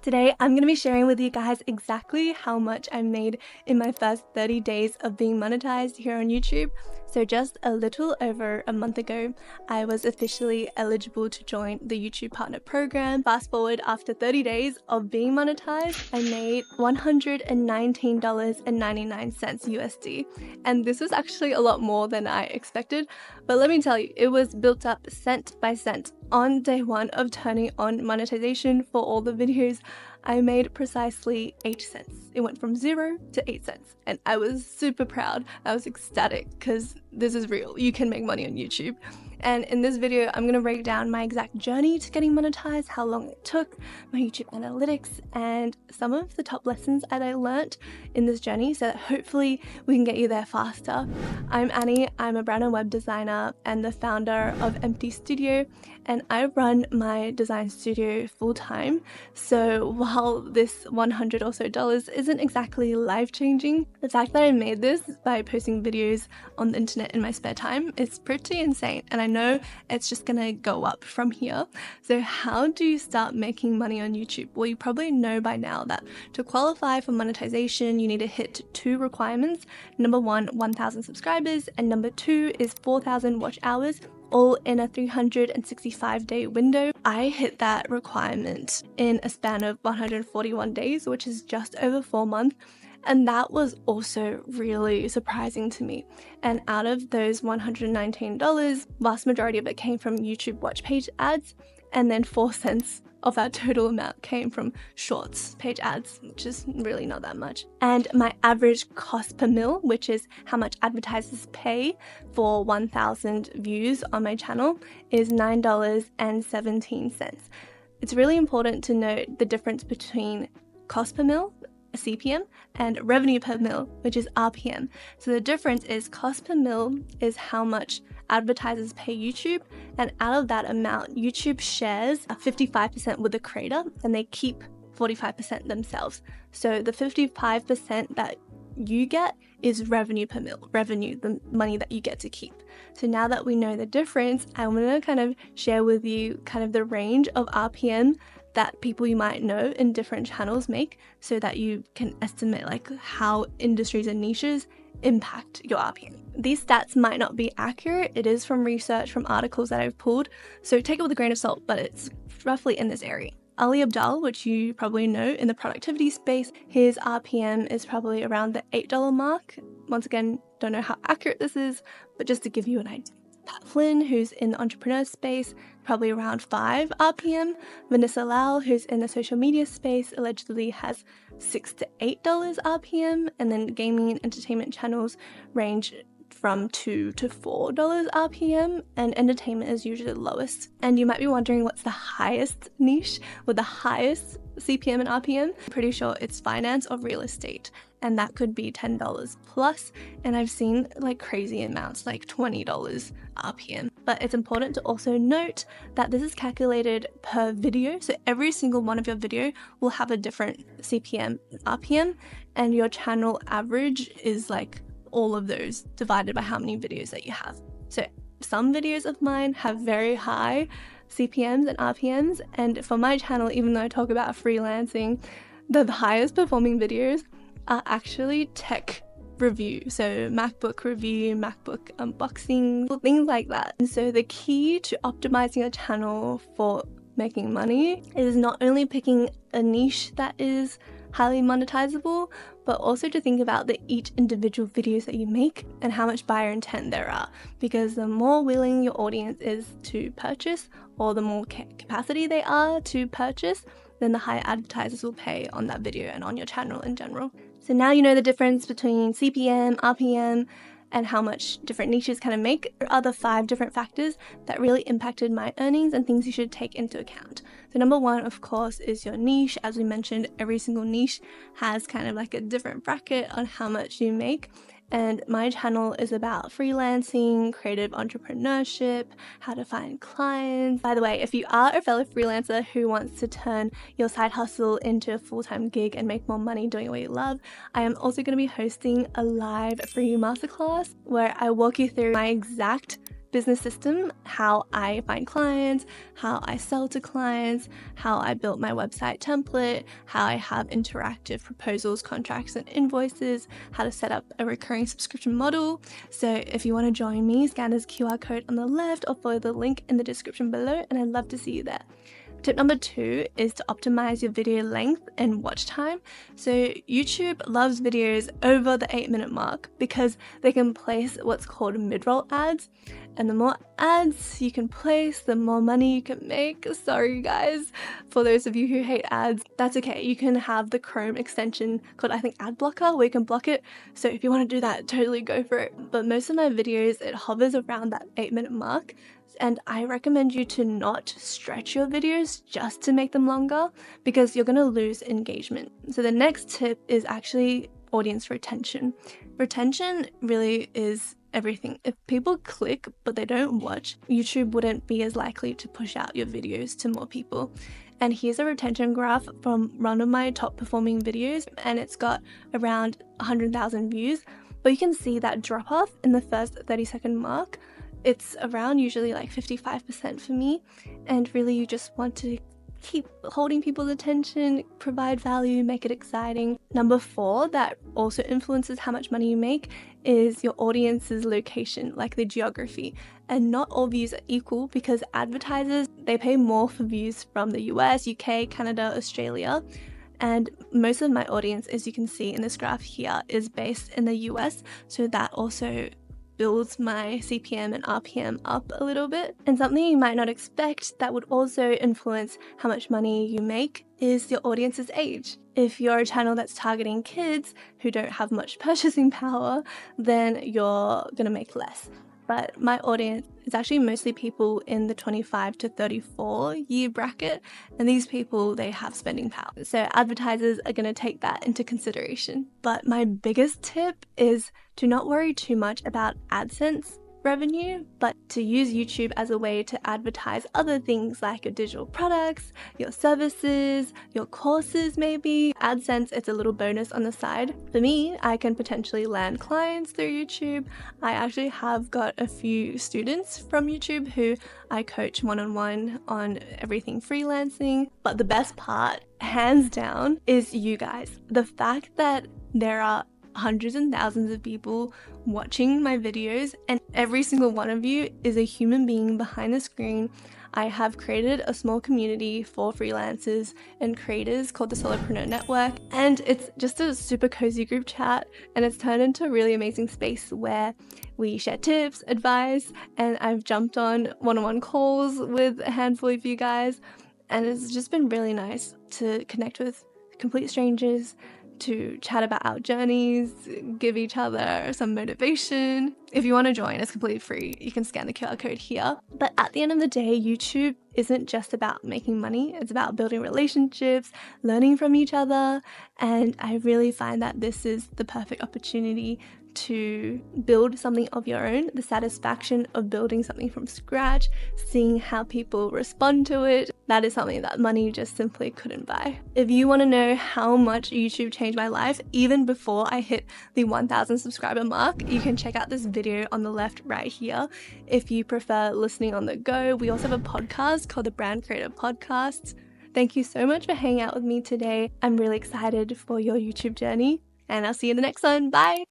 Today, I'm going to be sharing with you guys exactly how much I made in my first 30 days of being monetized here on YouTube. So just a little over a month ago, I was officially eligible to join the YouTube Partner Program. Fast forward, after 30 days of being monetized, I made $119.99 USD. And this was actually a lot more than I expected. But let me tell you, it was built up cent by cent. On day one of turning on monetization for all the videos, I made precisely 8 cents. It went from 0 to 8 cents. And I was super proud. I was ecstatic because this is real. You can make money on YouTube. And in this video, I'm going to break down my exact journey to getting monetized, how long it took, my YouTube analytics, and some of the top lessons that I learned in this journey so that hopefully we can get you there faster. I'm Annie, I'm a brand and web designer and the founder of emptistudio, and I run my design studio full time. So while this $100 or so isn't exactly life-changing, the fact that I made this by posting videos on the internet in my spare time is pretty insane. And I know it's just gonna go up from here. So how do you start making money on YouTube? Well, you probably know by now that to qualify for monetization, you need to hit 2 requirements. Number 1, 1,000 subscribers, and number 2 is 4,000 watch hours, all in a 365-day window. I hit that requirement in a span of 141 days, which is just over 4 months. And that was also really surprising to me. And out of those $119, vast majority of it came from YouTube watch page ads, and then 4 cents of that total amount came from shorts page ads, which is really not that much. And my average cost per mil, which is how much advertisers pay for 1,000 views on my channel, is $9.17. It's really important to note the difference between cost per mil, CPM, and revenue per mil, which is RPM. So the difference is cost per mil is how much advertisers pay YouTube, and out of that amount, YouTube shares 55% with the creator and they keep 45% themselves. So the 55% that you get is revenue per mil, revenue, the money that you get to keep. So now that we know the difference, I'm going to kind of share with you kind of the range of RPM that people you might know in different channels make, so that you can estimate like how industries and niches impact your RPM. These stats might not be accurate. It is from research from articles that I've pulled, so take it with a grain of salt, but it's roughly in this area. Ali Abdaal, which you probably know in the productivity space, his RPM is probably around the $8 mark. Once again, don't know how accurate this is, but just to give you an idea. Pat Flynn, who's in the entrepreneur space, probably around 5 RPM. Vanessa Lau, who's in the social media space, allegedly has $6 to $8 RPM. And then gaming and entertainment channels range from $2 to $4 RPM, and entertainment is usually the lowest. And you might be wondering what's the highest niche with the highest CPM and RPM. I'm pretty sure it's finance or real estate, and that could be $10 plus, and I've seen like crazy amounts like $20 RPM. But it's important to also note that this is calculated per video, so every single one of your video will have a different CPM and RPM, and your channel average is like all of those divided by how many videos that you have. So some videos of mine have very high CPMs and RPMs, and for my channel, even though I talk about freelancing, the highest performing videos are actually tech review, so MacBook review, MacBook unboxing, things like that. And so the key to optimizing your channel for making money is not only picking a niche that is highly monetizable, but also to think about each individual videos that you make and how much buyer intent there are, because the more willing your audience is to purchase, or the more capacity they are to purchase, then the higher advertisers will pay on that video and on your channel in general. So now you know the difference between CPM, RPM, and how much different niches kind of make. There are the 5 different factors that really impacted my earnings and things you should take into account. So number 1, of course, is your niche. As we mentioned, every single niche has kind of like a different bracket on how much you make. And my channel is about freelancing, creative entrepreneurship, how to find clients. By the way, if you are a fellow freelancer who wants to turn your side hustle into a full-time gig and make more money doing what you love, I am also going to be hosting a live free masterclass where I walk you through my exact business system, how I find clients, how I sell to clients, how I built my website template, how I have interactive proposals, contracts, and invoices, how to set up a recurring subscription model. So if you want to join me, scan this QR code on the left or follow the link in the description below, and I'd love to see you there. Tip number 2 is to optimize your video length and watch time. So YouTube loves videos over the 8-minute mark because they can place what's called mid-roll ads. And the more ads you can place, the more money you can make. Sorry guys, for those of you who hate ads, that's okay. You can have the Chrome extension called, I think, ad blocker, where you can block it. So if you want to do that, totally go for it. But most of my videos, it hovers around that 8-minute mark. And I recommend you to not stretch your videos just to make them longer because you're going to lose engagement. So the next tip is actually audience retention. Retention really is everything. If people click but they don't watch, YouTube wouldn't be as likely to push out your videos to more people. And here's a retention graph from one of my top performing videos, and it's got around 100,000 views. But you can see that drop off in the first 30-second mark. It's around usually like 55% for me, and really you just want to keep holding people's attention, provide value, make it exciting. Number 4 that also influences how much money you make is your audience's location, like the geography. And not all views are equal because advertisers, they pay more for views from the US, UK, Canada, Australia. And most of my audience, as you can see in this graph here, is based in the US, so that also builds my CPM and RPM up a little bit. And something you might not expect that would also influence how much money you make is your audience's age. If you're a channel that's targeting kids who don't have much purchasing power, then you're gonna make less. But my audience is actually mostly people in the 25 to 34 year bracket, and these people, they have spending power. So advertisers are going to take that into consideration. But my biggest tip is to not worry too much about AdSense revenue, but to use YouTube as a way to advertise other things like your digital products, your services, your courses maybe. AdSense, it's a little bonus on the side. For me, I can potentially land clients through YouTube. I actually have got a few students from YouTube who I coach one-on-one on everything freelancing. But the best part, hands down, is you guys. The fact that there are hundreds and thousands of people watching my videos, and every single one of you is a human being behind the screen. I have created a small community for freelancers and creators called the Solopreneur Network, and it's just a super cozy group chat, and it's turned into a really amazing space where we share tips, advice, and I've jumped on one-on-one calls with a handful of you guys, and it's just been really nice to connect with complete strangers, to chat about our journeys, give each other some motivation. If you want to join, it's completely free. You can scan the QR code here. But at the end of the day, YouTube isn't just about making money. It's about building relationships, learning from each other. And I really find that this is the perfect opportunity to build something of your own, the satisfaction of building something from scratch, seeing how people respond to it. That is something that money just simply couldn't buy. If you want to know how much YouTube changed my life, even before I hit the 1,000 subscriber mark, you can check out this video on the left right here. If you prefer listening on the go, we also have a podcast called the Brand Creator Podcast. Thank you so much for hanging out with me today. I'm really excited for your YouTube journey, and I'll see you in the next one. Bye!